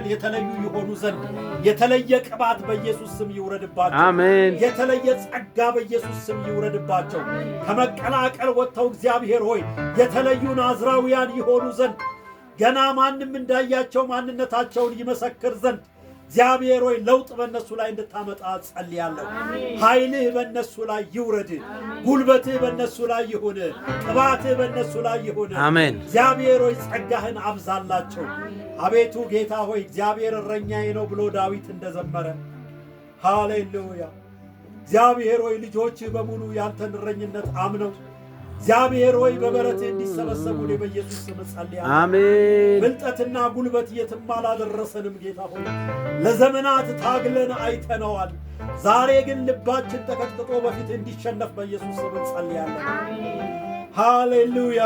የተለዩ ይሆኑ ዘንድ የተለየ ቅባት በኢየሱስ ስም ይውረድባቸው። አሜን። የተለየ ጸጋ በኢየሱስ ስም ይውረድባቸው። ከመቀላቀል ወጥተው እግዚአብሔር ሆይ የተለዩ ናዝራውያን ይሆኑ ዘንድ ገና ማንም እንዳያቸው ማንነታቸውን ይመሰክር ዘንድ እግዚአብሔር ሆይ ለውጥ በእነሱ ላይ እንድታመጣ ጸልያለሁ። ኃይልህ በእነሱ ላይ ይውረድ። ጉልበትህ በእነሱ ላይ ይሁን። ቅባትህ በእነሱ ላይ ይሁን። አሜን። እግዚአብሔር ሆይ ጸጋህን አብዛላቸው። አቤቱ ጌታ ሆይ እግዚአብሔር እረኛዬ ነው ብሎ ዳዊት እንደዘመረ ሃሌሉያ። እግዚአብሔር ሆይ ልጆችህ በሙሉ ያንተን እረኝነት አምነው እግዚአብሔር ሆይ በበረትህ እንዲሰበሰቡ በኢየሱስ ስም ጸልያለሁ። አሜን። ብልጠትና ጉልበት የትም አላደረሰንም ጌታ ሆይ ለዘመናት ታግለን አይተነዋል። ዛሬ ግን ልባችን ተቀጥቅጦ በፊት እንዲሸነፍ በኢየሱስ ስም ጸልያለሁ። ሃሌሉያ።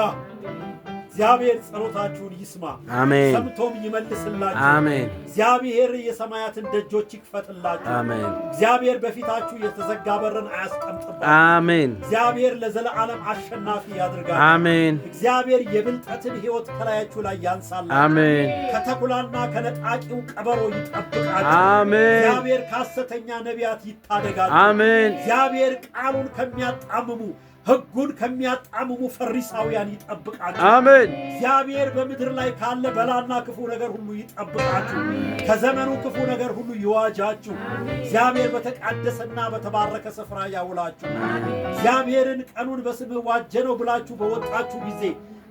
እግዚአብሔር ጸሎታችሁን ይስማ። አሜን። ሰምቶም ይመልስላችሁ። አሜን። እግዚአብሔር የሰማያትን ደጆች ይክፈትላችሁ። አሜን። እግዚአብሔር በፊታችሁ የተዘጋ በርን አያስቀምጥባችሁ። አሜን። እግዚአብሔር ለዘለዓለም አሸናፊ ያድርጋችሁ። አሜን። እግዚአብሔር የብልጠትን ሕይወት ከላያችሁ ላይ ያንሳላችሁ። አሜን። ከተኩላና ከነጣቂው ቀበሮ ይጠብቃችሁ። አሜን። እግዚአብሔር ከሐሰተኛ ነቢያት ይታደጋችሁ። አሜን። እግዚአብሔር ቃሉን ከሚያጣምሙ ሕጉን ከሚያጣምሙ ፈሪሳውያን ይጠብቃችሁ። አሜን። እግዚአብሔር በምድር ላይ ካለ በላና ክፉ ነገር ሁሉ ይጠብቃችሁ። ከዘመኑ ክፉ ነገር ሁሉ ይዋጃችሁ። እግዚአብሔር በተቃደሰና በተባረከ ስፍራ ያውላችሁ። እግዚአብሔርን ቀኑን በስምህ ዋጀነው ብላችሁ በወጣችሁ ጊዜ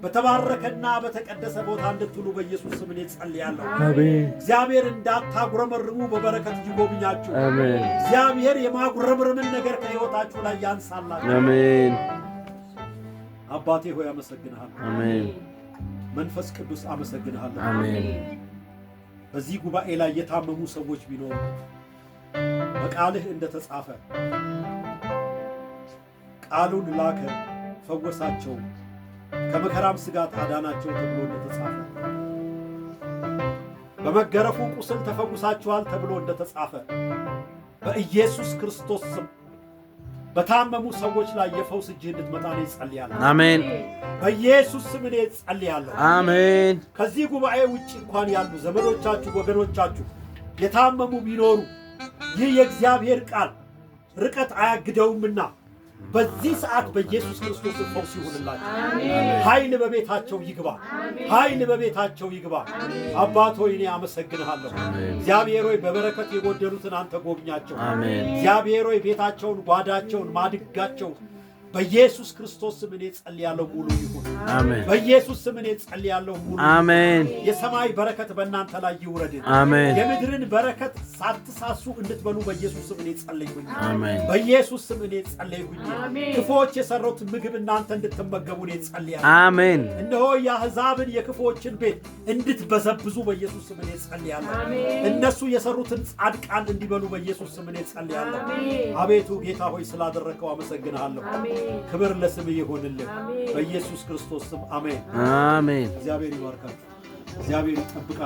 በተባረከና በተቀደሰ ቦታ እንድትውሉ በኢየሱስ ስም እኔ ጸልያለሁ። አሜን። እግዚአብሔር እንዳታጉረመርሙ በበረከት ይጎብኛችሁ። አሜን። እግዚአብሔር የማጉረምረምን ነገር ከሕይወታችሁ ላይ ያንሳላችሁ። አሜን። አባቴ ሆይ አመሰግንሃለሁ። አሜን። መንፈስ ቅዱስ አመሰግንሃለሁ። አሜን። በዚህ ጉባኤ ላይ የታመሙ ሰዎች ቢኖሩ በቃልህ እንደተጻፈ ቃሉን ላከ፣ ፈወሳቸው፣ ከመከራም ስጋት አዳናቸው ተብሎ እንደተጻፈ በመገረፉ ቁስል ተፈውሳችኋል ተብሎ እንደተጻፈ በኢየሱስ ክርስቶስ ስም በታመሙ ሰዎች ላይ የፈውስ እጅ እንድትመጣ እኔ ጸልያለሁ። አሜን። በኢየሱስ ስም እኔ ጸልያለሁ። አሜን። ከዚህ ጉባኤ ውጭ እንኳን ያሉ ዘመዶቻችሁ፣ ወገኖቻችሁ የታመሙ ቢኖሩ ይህ የእግዚአብሔር ቃል ርቀት አያግደውምና በዚህ ሰዓት በኢየሱስ ክርስቶስ ፈውስ ይሁንላችሁ። ኃይል በቤታቸው ይግባ። ኃይል በቤታቸው ይግባ። አባት ሆይ እኔ አመሰግንሃለሁ። እግዚአብሔር ሆይ በበረከት የጎደሉትን አንተ ጎብኛቸው። እግዚአብሔር ሆይ ቤታቸውን፣ ጓዳቸውን፣ ማድጋቸው በኢየሱስ ክርስቶስ ስም እኔ ጸልያለሁ ሙሉ ይሁን። አሜን። በኢየሱስ ስም እኔ ጸልያለሁ ሙሉ። አሜን። የሰማይ በረከት በእናንተ ላይ ይውረድ። አሜን። የምድርን በረከት ሳትሳሱ እንድትበሉ በኢየሱስ ስም እኔ ጸልይኩኝ። አሜን። በኢየሱስ ስም እኔ ጸልይኩኝ። ክፉዎች የሰሩት ምግብ እናንተ እንድትመገቡ እኔ ጸልያለሁ። አሜን። እነሆ የአሕዛብን የክፉዎችን ቤት እንድትበዘብዙ በኢየሱስ ስም እኔ ጸልያለሁ። እነሱ የሰሩትን ጻድቃን እንዲበሉ በኢየሱስ ስም እኔ ጸልያለሁ። አቤቱ ጌታ ሆይ ስላደረከው አመሰግንሃለሁ። ክብር ለስምህ ይሁንልህ በኢየሱስ ክርስቶስ ስም አሜን። አሜን። እግዚአብሔር ይባርካችሁ። እግዚአብሔር ይጠብቃችሁ።